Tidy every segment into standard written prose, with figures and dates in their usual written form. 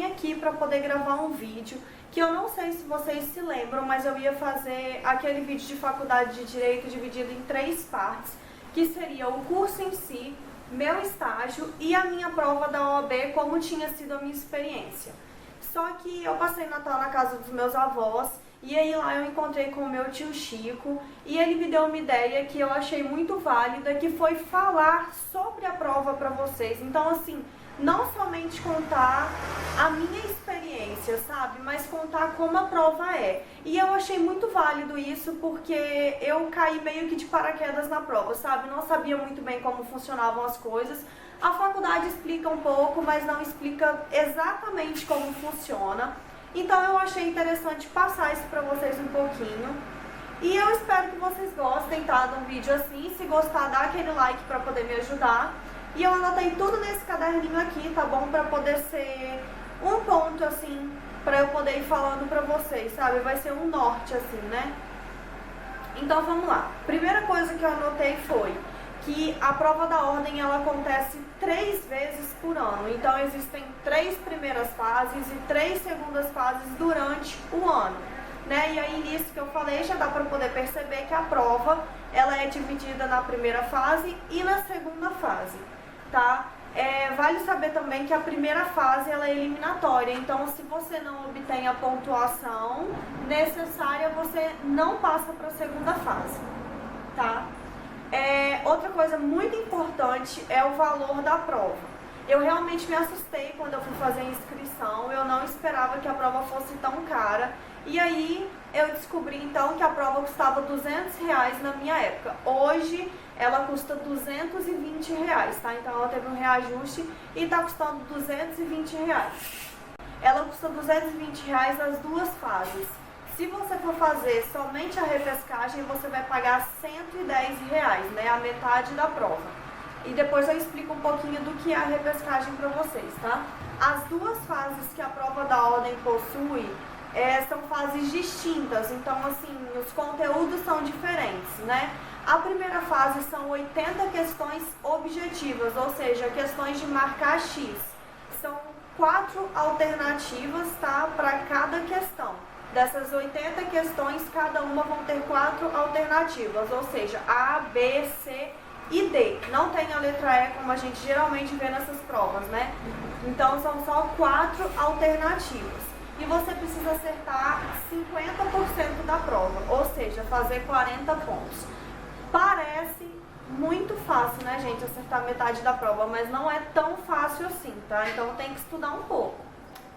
vim aqui para poder gravar um vídeo que eu não sei se vocês se lembram, mas eu ia fazer aquele vídeo de faculdade de Direito dividido em 3 partes, que seria o curso em si, meu estágio e a minha prova da OAB, como tinha sido a minha experiência. Só que eu passei Natal na casa dos meus avós, e aí lá eu encontrei com o meu tio Chico, e ele me deu uma ideia que eu achei muito válida, que foi falar sobre a prova para vocês. Então assim, não somente contar a minha experiência, sabe? Mas contar como a prova é. E eu achei muito válido isso porque eu caí meio que de paraquedas na prova, sabe? Não sabia muito bem como funcionavam as coisas. A faculdade explica um pouco, mas não explica exatamente como funciona. Então eu achei interessante passar isso pra vocês um pouquinho. E eu espero que vocês gostem, tá? De um vídeo assim. Se gostar, dá aquele like pra poder me ajudar. E eu anotei tudo nesse caderninho aqui, tá bom? Pra poder ser um ponto, assim, pra eu poder ir falando pra vocês, sabe? Vai ser um norte, assim, né? Então, vamos lá. Primeira coisa que eu anotei foi que a prova da ordem, ela acontece 3 vezes por ano. Então, existem 3 primeiras fases e 3 segundas fases durante o ano, né? E aí, nisso que eu falei, já dá pra poder perceber que a prova, ela é dividida na primeira fase e na segunda fase, tá? Vale saber também que a primeira fase, ela é eliminatória. Então, se você não obtém a pontuação necessária, você não passa para a segunda fase, tá? Outra coisa muito importante é o valor da prova. Eu realmente me assustei quando eu fui fazer a inscrição, eu não esperava que a prova fosse tão cara. E aí eu descobri então que a prova custava R$200 na minha época. Hoje ela custa R$220, tá? Então ela teve um reajuste e tá custando R$220. Ela custa R$220 nas 2 fases. Se você for fazer somente a repescagem, você vai pagar R$110, né? A metade da prova. E depois eu explico um pouquinho do que é a repescagem para vocês, tá? As 2 fases que a prova da ordem possui são fases distintas, então assim, os conteúdos são diferentes, né? A primeira fase são 80 questões objetivas, ou seja, questões de marcar X. São 4 alternativas, tá? Para cada questão. Dessas 80 questões, cada uma vão ter 4 alternativas, ou seja, A, B, C e D. Não tem a letra E como a gente geralmente vê nessas provas, né? Então são só 4 alternativas. E você precisa acertar 50% da prova, ou seja, fazer 40 pontos. Parece muito fácil, né, gente, acertar metade da prova, mas não é tão fácil assim, tá? Então tem que estudar um pouco.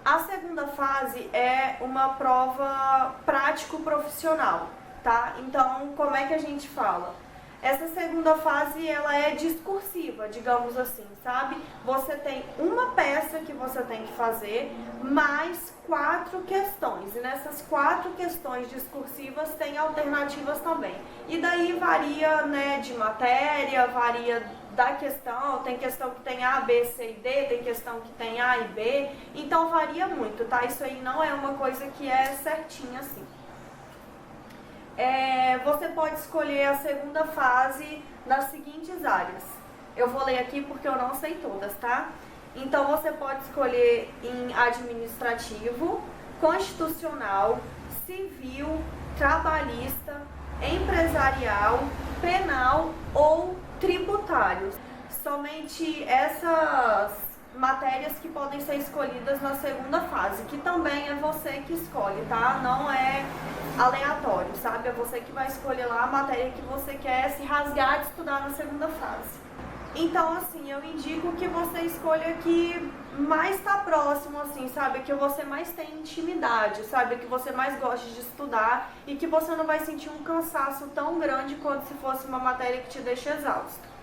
A segunda fase é uma prova prático-profissional, tá? Então, como é que a gente fala? Essa segunda fase, ela é discursiva, digamos assim, sabe? Você tem uma peça que você tem que fazer, mais 4 questões. E nessas 4 questões discursivas tem alternativas também. E daí varia, né, de matéria, varia da questão. Tem questão que tem A, B, C e D, tem questão que tem A e B. Então varia muito, tá? Isso aí não é uma coisa que é certinha assim. Você pode escolher a segunda fase nas seguintes áreas. Eu vou ler aqui porque eu não sei todas, tá? Então você pode escolher em administrativo, constitucional, civil, trabalhista, empresarial, penal ou tributário. Somente essas matérias que podem ser escolhidas na segunda fase, que também é você que escolhe, tá? Não é aleatório, sabe? É você que vai escolher lá a matéria que você quer se rasgar de estudar na segunda fase. Então, assim, eu indico que você escolha que mais tá próximo, assim, sabe? Que você mais tem intimidade, sabe? Que você mais goste de estudar e que você não vai sentir um cansaço tão grande quanto se fosse uma matéria que te deixa exausto.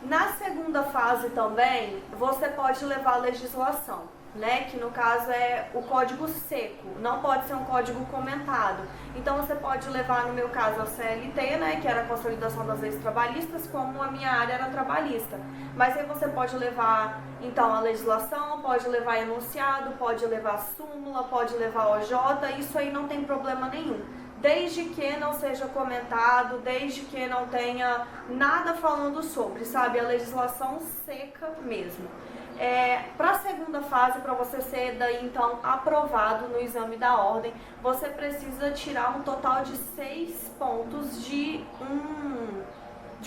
Na segunda fase também, você pode levar a legislação, né? Que no caso é o código seco, não pode ser um código comentado. Então você pode levar, no meu caso, a CLT, né? Que era a Consolidação das Leis Trabalhistas, como a minha área era trabalhista. Mas aí você pode levar, então, a legislação, pode levar enunciado, pode levar súmula, pode levar OJ, isso aí não tem problema nenhum. desde que não seja comentado, desde que não tenha nada falando sobre, sabe? A legislação seca mesmo. Para a segunda fase, para você ser daí então aprovado no exame da ordem, você precisa tirar um total de 6 pontos de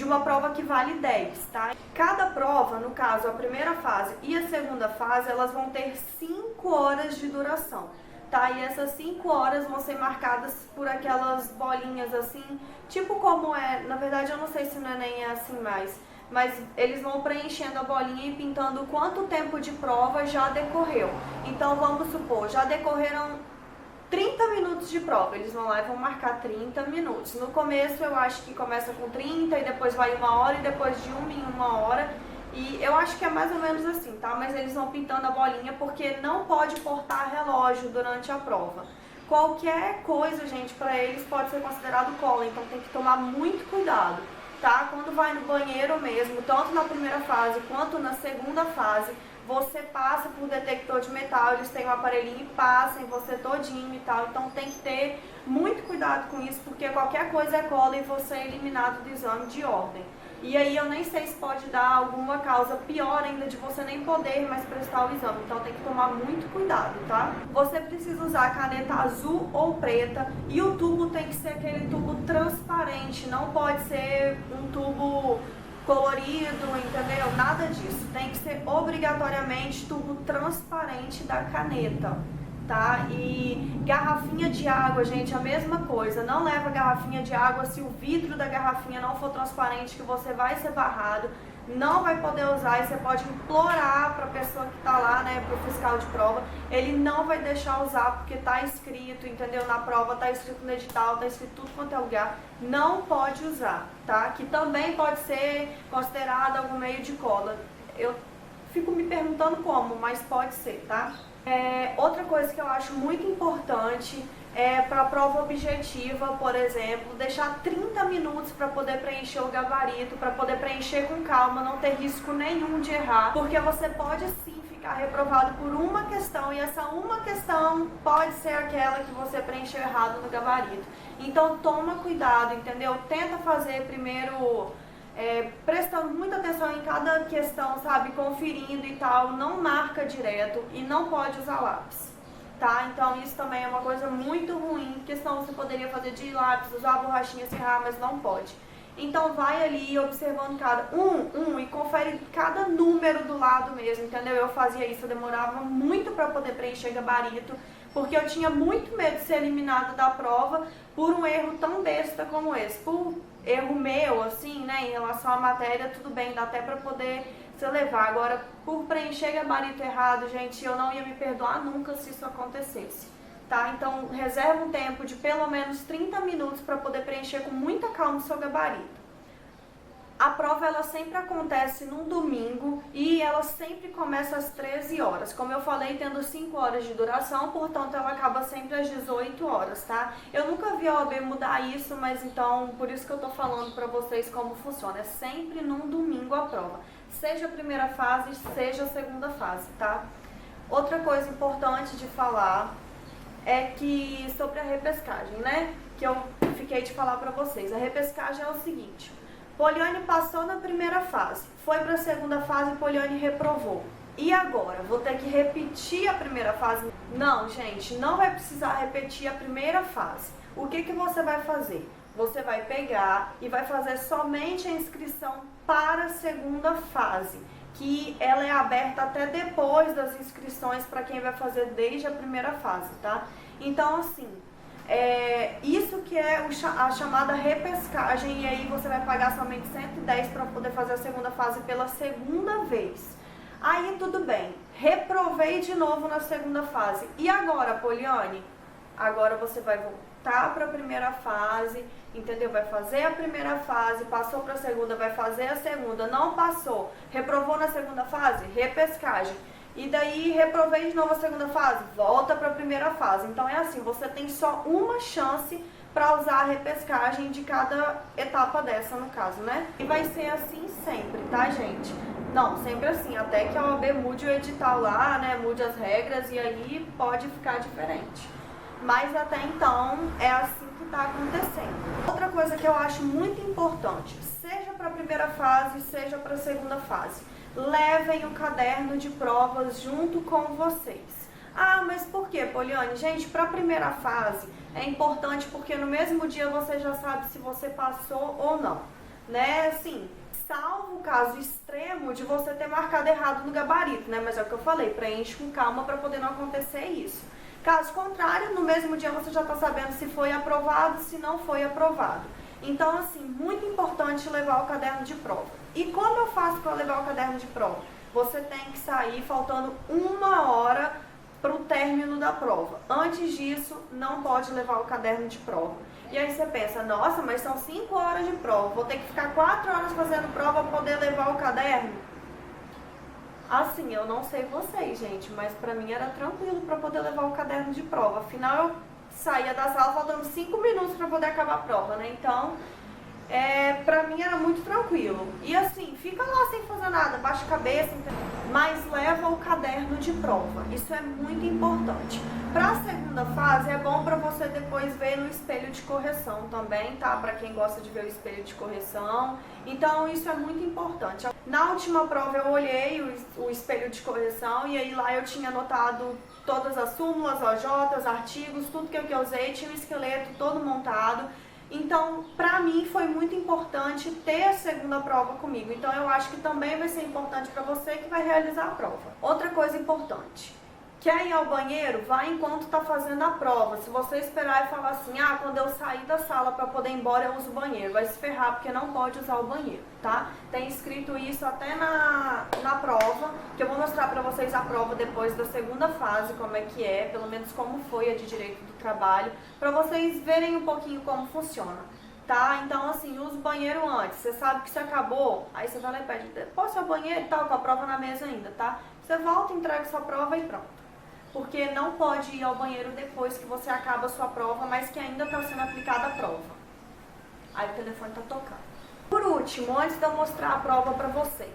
uma prova que vale 10, tá? Cada prova, no caso a primeira fase e a segunda fase, elas vão ter 5 horas de duração, tá? E essas 5 horas vão ser marcadas por aquelas bolinhas assim, tipo como na verdade eu não sei se no Enem é assim mais, mas eles vão preenchendo a bolinha e pintando quanto tempo de prova já decorreu. Então vamos supor, já decorreram 30 minutos de prova, eles vão lá e vão marcar 30 minutos. No começo eu acho que começa com 30 e depois vai 1 hora e depois de 1 em 1 hora. E eu acho que é mais ou menos assim, tá? Mas eles vão pintando a bolinha porque não pode portar relógio durante a prova. Qualquer coisa, gente, para eles pode ser considerado cola, então tem que tomar muito cuidado, tá? Quando vai no banheiro mesmo, tanto na primeira fase quanto na segunda fase, você passa por detector de metal, eles têm um aparelhinho e passam em você todinho e tal, então tem que ter muito cuidado com isso, porque qualquer coisa é cola e você é eliminado do exame de ordem. E aí eu nem sei se pode dar alguma causa pior ainda de você nem poder mais prestar o exame, então tem que tomar muito cuidado, tá? Você precisa usar caneta azul ou preta e o tubo tem que ser aquele tubo transparente, não pode ser um tubo colorido, entendeu? Nada disso. Tem que ser obrigatoriamente tubo transparente da caneta, tá? E garrafinha de água, gente, a mesma coisa. Não leva garrafinha de água se o vidro da garrafinha não for transparente, que você vai ser barrado. Não vai poder usar e você pode implorar para a pessoa que está lá, né, para o fiscal de prova, ele não vai deixar usar porque está escrito, entendeu? Na prova está escrito no edital, está escrito tudo quanto é lugar, não pode usar, tá? Que também pode ser considerado algum meio de cola. Eu fico me perguntando como, mas pode ser, tá? Outra coisa que eu acho muito importante para a prova objetiva, por exemplo, deixar 30 minutos para poder preencher o gabarito, para poder preencher com calma, não ter risco nenhum de errar, porque você pode sim ficar reprovado por uma questão e essa uma questão pode ser aquela que você preencheu errado no gabarito. Então toma cuidado, entendeu? Tenta fazer primeiro prestando muita atenção em cada questão, sabe? Conferindo e tal, não marca direto e não pode usar lápis. Tá? Então isso também é uma coisa muito ruim, questão você poderia fazer de lápis, usar a borrachinha serrar, mas não pode. Então vai ali observando cada e confere cada número do lado mesmo, entendeu? Eu fazia isso, eu demorava muito para poder preencher gabarito, porque eu tinha muito medo de ser eliminada da prova por um erro tão besta como esse. Por erro meu, assim, né, em relação à matéria, tudo bem, dá até para poder se levar. Agora, por preencher gabarito errado, gente, eu não ia me perdoar nunca se isso acontecesse, tá? Então, reserva um tempo de pelo menos 30 minutos para poder preencher com muita calma o seu gabarito. A prova, ela sempre acontece num domingo e ela sempre começa às 13 horas. Como eu falei, tendo 5 horas de duração, portanto, ela acaba sempre às 18 horas, tá? Eu nunca vi a OAB mudar isso, mas então, por isso que eu tô falando pra vocês como funciona. É sempre num domingo a prova. Seja a primeira fase, seja a segunda fase, tá? Outra coisa importante de falar é que sobre a repescagem, né? Que eu fiquei de falar pra vocês. A repescagem é o seguinte: Poliane passou na primeira fase, foi para a segunda fase e Poliane reprovou. E agora? Vou ter que repetir a primeira fase? Não, gente, não vai precisar repetir a primeira fase. O que você vai fazer? Você vai pegar e vai fazer somente a inscrição para a segunda fase, que ela é aberta até depois das inscrições para quem vai fazer desde a primeira fase, tá? Então, assim, isso que é a chamada repescagem, e aí você vai pagar somente 110 para poder fazer a segunda fase pela segunda vez. Aí tudo bem, reprovei de novo na segunda fase. E agora, Poliane? Agora você vai voltar para a primeira fase, entendeu? Vai fazer a primeira fase, passou para a segunda, vai fazer a segunda, não passou, reprovou na segunda fase, repescagem. E daí reprovei de novo a segunda fase, volta para a primeira fase. Então é assim, você tem só uma chance para usar a repescagem de cada etapa dessa, no caso, né? E vai ser assim sempre, tá, gente? Não, sempre assim, até que a OAB mude o edital lá, né? Mude as regras e aí pode ficar diferente. Mas até então é assim que está acontecendo. Outra coisa que eu acho muito importante, seja para a primeira fase, seja para a segunda fase, levem o caderno de provas junto com vocês. Ah, mas por quê, Poliane? Gente, para a primeira fase é importante porque no mesmo dia você já sabe se você passou ou não, né? Assim, salvo o caso extremo de você ter marcado errado no gabarito, né? Mas é o que eu falei, preenche com calma para poder não acontecer isso. Caso contrário, no mesmo dia você já está sabendo se foi aprovado, se não foi aprovado. Então, assim, muito importante levar o caderno de prova. E como eu faço para levar o caderno de prova? Você tem que sair faltando 1 hora para o término da prova. Antes disso, não pode levar o caderno de prova. E aí você pensa, nossa, mas são 5 horas de prova, vou ter que ficar 4 horas fazendo prova para poder levar o caderno? Assim, eu não sei vocês, gente, mas pra mim era tranquilo para poder levar o caderno de prova. Afinal, eu saía da sala faltando 5 minutos para poder acabar a prova, né? Então, pra mim era muito tranquilo. E assim, fica lá sem fazer nada, baixa a cabeça, mas leva o caderno de prova. Isso é muito importante. Para a segunda fase, é bom para você depois ver no espelho de correção também, tá? Para quem gosta de ver o espelho de correção. Então, isso é muito importante. Na última prova, eu olhei o espelho de correção e aí lá eu tinha anotado todas as súmulas, OJs, artigos, tudo que eu usei, tinha o esqueleto todo montado. Então, pra mim foi muito importante ter a segunda prova comigo. Então, eu acho que também vai ser importante pra você que vai realizar a prova. Outra coisa importante. Quer ir ao banheiro? Vai enquanto tá fazendo a prova. Se você esperar e falar assim, ah, quando eu sair da sala pra poder ir embora eu uso o banheiro, vai se ferrar porque não pode usar o banheiro, tá? Tem escrito isso até na prova, que eu vou mostrar pra vocês a prova depois da segunda fase, como é que é, pelo menos como foi a de Direito do Trabalho, pra vocês verem um pouquinho como funciona, tá? Então, assim, usa o banheiro antes. Você sabe que você acabou, aí você vai lá e pede, posso ir ao banheiro e tal, com a prova na mesa ainda, tá? Você volta, entrega sua prova e pronto. Porque não pode ir ao banheiro depois que você acaba a sua prova, mas que ainda está sendo aplicada a prova. Aí o telefone está tocando. Por último, antes de eu mostrar a prova para vocês,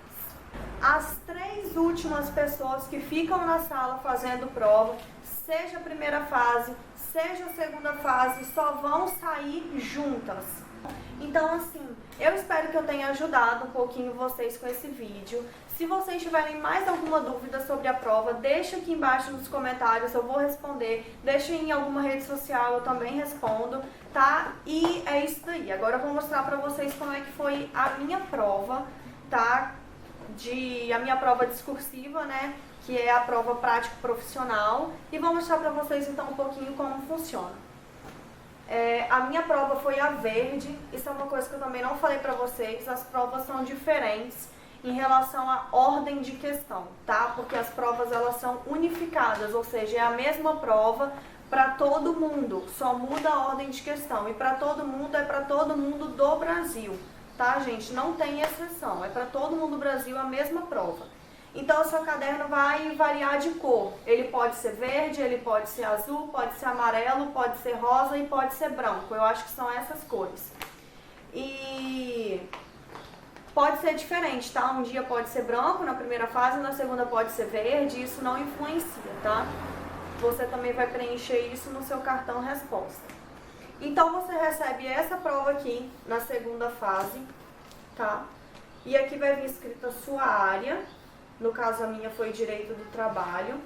as 3 últimas pessoas que ficam na sala fazendo prova, seja a primeira fase, seja a segunda fase, só vão sair juntas. Então, assim, eu espero que eu tenha ajudado um pouquinho vocês com esse vídeo. Se vocês tiverem mais alguma dúvida sobre a prova, deixa aqui embaixo nos comentários, eu vou responder. Deixa em alguma rede social, eu também respondo, tá? E é isso daí. Agora eu vou mostrar pra vocês como é que foi a minha prova, tá? A minha prova discursiva, né? Que é a prova prática profissional. E vou mostrar pra vocês então um pouquinho como funciona. A minha prova foi a verde. Isso é uma coisa que eu também não falei pra vocês. As provas são diferentes em relação à ordem de questão, tá? Porque as provas elas são unificadas, ou seja, é a mesma prova para todo mundo, só muda a ordem de questão. E para todo mundo é para todo mundo do Brasil, tá, gente? Não tem exceção, é para todo mundo do Brasil a mesma prova. Então, o seu caderno vai variar de cor. Ele pode ser verde, ele pode ser azul, pode ser amarelo, pode ser rosa e pode ser branco. Eu acho que são essas cores. E pode ser diferente, tá? Um dia pode ser branco na primeira fase, na segunda pode ser verde, isso não influencia, tá? Você também vai preencher isso no seu cartão resposta. Então, você recebe essa prova aqui na segunda fase, tá? E aqui vai vir escrita a sua área, no caso a minha foi Direito do Trabalho.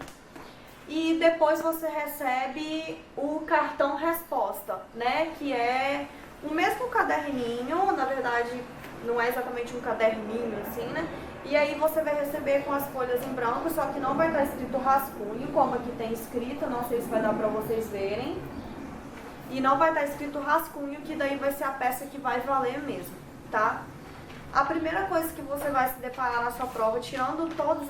E depois você recebe o cartão resposta, né? Que é o mesmo caderninho, na verdade não é exatamente um caderninho assim, né? E aí você vai receber com as folhas em branco, só que não vai estar escrito rascunho, como aqui tem escrito, não sei se vai dar pra vocês verem. E não vai estar escrito rascunho, que daí vai ser a peça que vai valer mesmo, tá? A primeira coisa que você vai se deparar na sua prova, tirando todos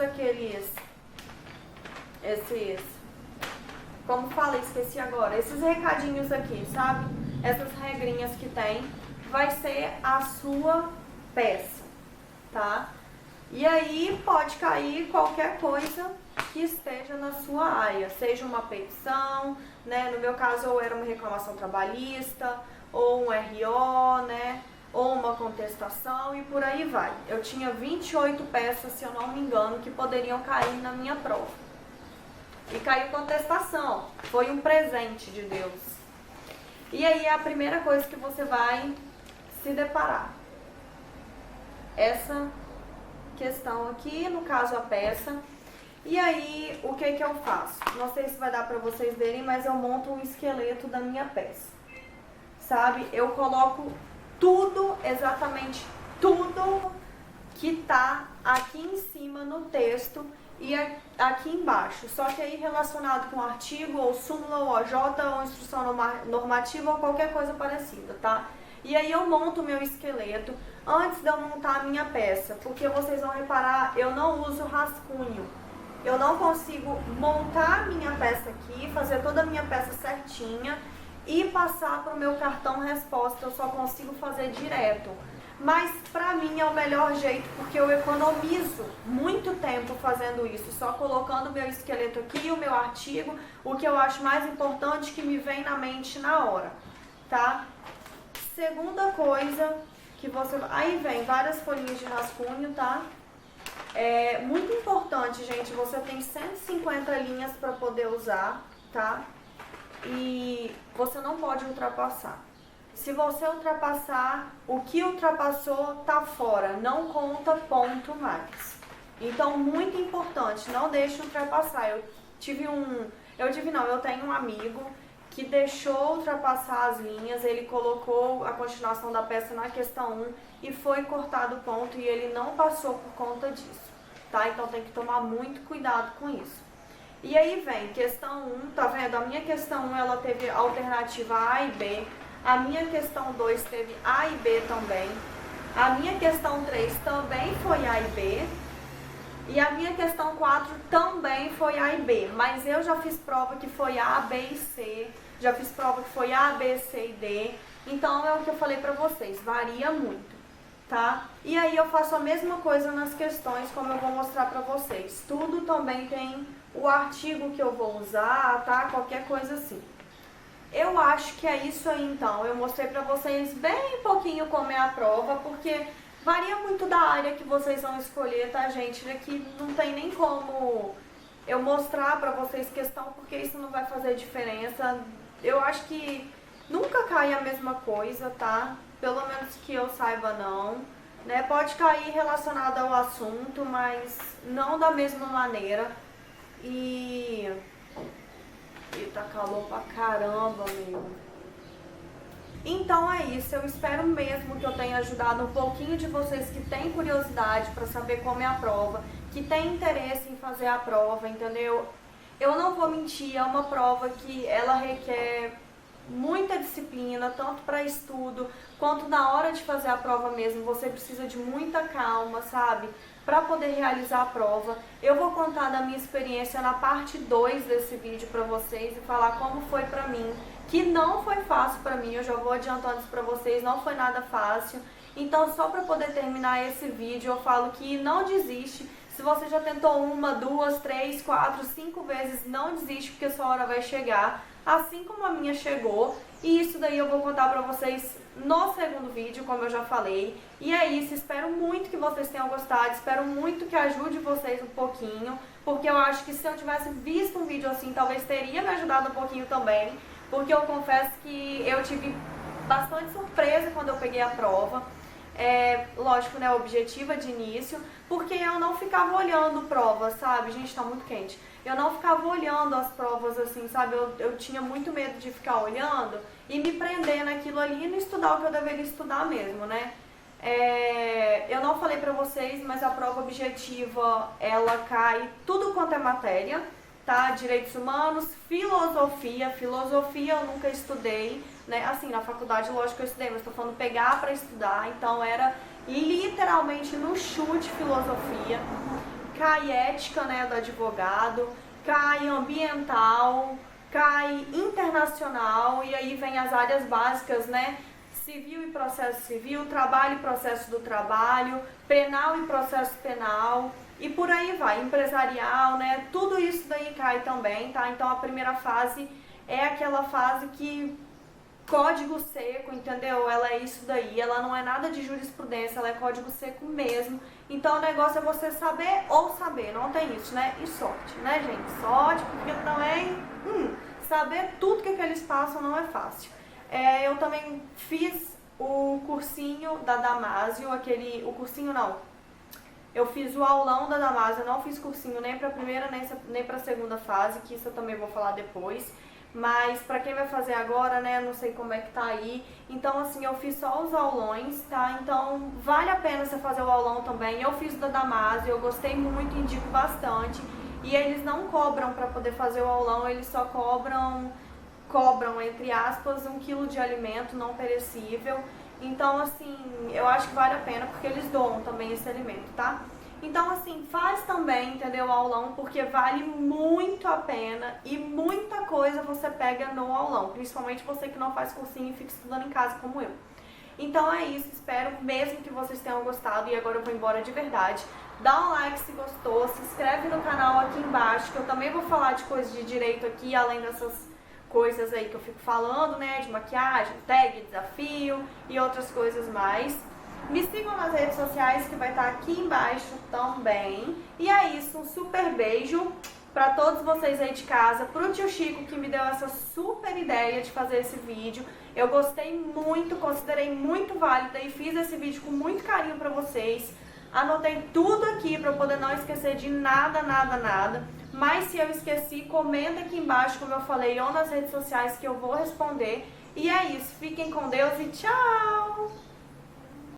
como falei, esqueci agora, esses recadinhos aqui, sabe? Essas regrinhas que tem, vai ser a sua peça, tá? E aí pode cair qualquer coisa que esteja na sua área, seja uma petição, né? No meu caso, era uma reclamação trabalhista, ou um RO, né? Ou uma contestação e por aí vai. Eu tinha 28 peças, se eu não me engano, que poderiam cair na minha prova. E caiu contestação. Foi um presente de Deus. E aí é a primeira coisa que você vai se deparar. Essa questão aqui, no caso a peça. E aí, o que que eu faço? Não sei se vai dar pra vocês verem, mas eu monto um esqueleto da minha peça. Sabe? Eu coloco tudo, exatamente tudo que tá aqui em cima no texto e aqui embaixo. Só que aí relacionado com artigo, ou súmula, ou OJ, ou instrução normativa, ou qualquer coisa parecida, tá? E aí eu monto o meu esqueleto antes de eu montar a minha peça, porque vocês vão reparar, eu não uso rascunho. Eu não consigo montar a minha peça aqui, fazer toda a minha peça certinha e passar para o meu cartão resposta, eu só consigo fazer direto. Mas pra mim é o melhor jeito, porque eu economizo muito tempo fazendo isso, só colocando o meu esqueleto aqui, o meu artigo, o que eu acho mais importante que me vem na mente na hora, tá? Segunda coisa que você... Aí vem várias folhinhas de rascunho, tá? É muito importante, gente, você tem 150 linhas para poder usar, tá? E você não pode ultrapassar. Se você ultrapassar, o que ultrapassou tá fora, não conta ponto mais. Então, muito importante, não deixe ultrapassar. Eu tenho um amigo que deixou ultrapassar as linhas, ele colocou a continuação da peça na questão 1 e foi cortado o ponto e ele não passou por conta disso, tá? Então tem que tomar muito cuidado com isso. E aí vem questão 1, tá vendo? A minha questão 1 ela teve alternativa A e B, a minha questão 2 teve A e B também, a minha questão 3 também foi A e B, e a minha questão 4 também foi A e B, mas eu já fiz prova que foi A, B e C, já fiz prova que foi A, B, C e D, então é o que eu falei pra vocês, varia muito, tá? E aí eu faço a mesma coisa nas questões, como eu vou mostrar pra vocês. Tudo também tem o artigo que eu vou usar, tá? Qualquer coisa assim. Eu acho que é isso aí então, eu mostrei pra vocês bem pouquinho como é a prova, porque... varia muito da área que vocês vão escolher, tá, gente? Aqui não tem nem como eu mostrar pra vocês questão, porque isso não vai fazer diferença. Eu acho que nunca cai a mesma coisa, tá? Pelo menos que eu saiba, não. Né? Pode cair relacionado ao assunto, mas não da mesma maneira. E tá calor pra caramba, meu. Então é isso, eu espero mesmo que eu tenha ajudado um pouquinho de vocês que têm curiosidade para saber como é a prova, que têm interesse em fazer a prova, entendeu? Eu não vou mentir, é uma prova que ela requer muita disciplina, tanto para estudo, quanto na hora de fazer a prova mesmo, você precisa de muita calma, sabe? Para poder realizar a prova. Eu vou contar da minha experiência na parte 2 desse vídeo para vocês e falar como foi para mim, que não foi fácil para mim, eu já vou adiantando isso para vocês, não foi nada fácil. Então, só para poder terminar esse vídeo, eu falo que não desiste. Se você já tentou 1, 2, 3, 4, 5 vezes, não desiste, porque sua hora vai chegar, assim como a minha chegou. E isso daí eu vou contar pra vocês no segundo vídeo, como eu já falei. E é isso, espero muito que vocês tenham gostado, espero muito que ajude vocês um pouquinho, porque eu acho que se eu tivesse visto um vídeo assim, talvez teria me ajudado um pouquinho também, porque eu confesso que eu tive bastante surpresa quando eu peguei a prova. Lógico, né, objetiva de início, porque eu não ficava olhando provas, sabe? Gente, tá muito quente. Eu não ficava olhando as provas assim, sabe? Eu tinha muito medo de ficar olhando e me prender naquilo ali e não estudar o que eu deveria estudar mesmo, né? Eu não falei pra vocês, mas a prova objetiva, ela cai tudo quanto é matéria, tá? Direitos humanos, filosofia. Filosofia eu nunca estudei, né? Assim, na faculdade, lógico que eu estudei, mas tô falando pegar pra estudar, então era literalmente no chute filosofia. Cai ética, né, do advogado, cai ambiental, cai internacional, e aí vem as áreas básicas, né? Civil e processo civil, trabalho e processo do trabalho, penal e processo penal, e por aí vai, empresarial, né? Tudo isso daí cai também, tá? Então a primeira fase é aquela fase que código seco, entendeu? Ela é isso daí, ela não é nada de jurisprudência, ela é código seco mesmo. Então o negócio é você saber ou saber, não tem isso, né? E sorte, né, gente? Sorte, porque também saber tudo que eles passam não é fácil. Eu também fiz o cursinho da Damásio, o cursinho não. Eu fiz o aulão da Damásio, eu não fiz cursinho nem pra primeira nem pra segunda fase, que isso eu também vou falar depois. Mas pra quem vai fazer agora, né, não sei como é que tá aí. Então, assim, eu fiz só os aulões, tá? Então, vale a pena você fazer o aulão também. Eu fiz o da Damásio, eu gostei muito, indico bastante. E eles não cobram pra poder fazer o aulão, eles só cobram, entre aspas, 1 quilo de alimento não perecível. Então, assim, eu acho que vale a pena porque eles doam também esse alimento, tá? Então, assim, faz também, entendeu, o aulão, porque vale muito a pena e muita coisa você pega no aulão, principalmente você que não faz cursinho e fica estudando em casa como eu. Então é isso, espero mesmo que vocês tenham gostado e agora eu vou embora de verdade. Dá um like se gostou, se inscreve no canal aqui embaixo, que eu também vou falar de coisas de direito aqui, além dessas coisas aí que eu fico falando, né, de maquiagem, tag, desafio e outras coisas mais. Me sigam nas redes sociais que vai estar aqui embaixo também. E é isso, um super beijo para todos vocês aí de casa, pro tio Chico que me deu essa super ideia de fazer esse vídeo. Eu gostei muito, considerei muito válida e fiz esse vídeo com muito carinho para vocês. Anotei tudo aqui para eu poder não esquecer de nada, nada, nada. Mas se eu esqueci, comenta aqui embaixo, como eu falei, ou nas redes sociais que eu vou responder. E é isso, fiquem com Deus e tchau!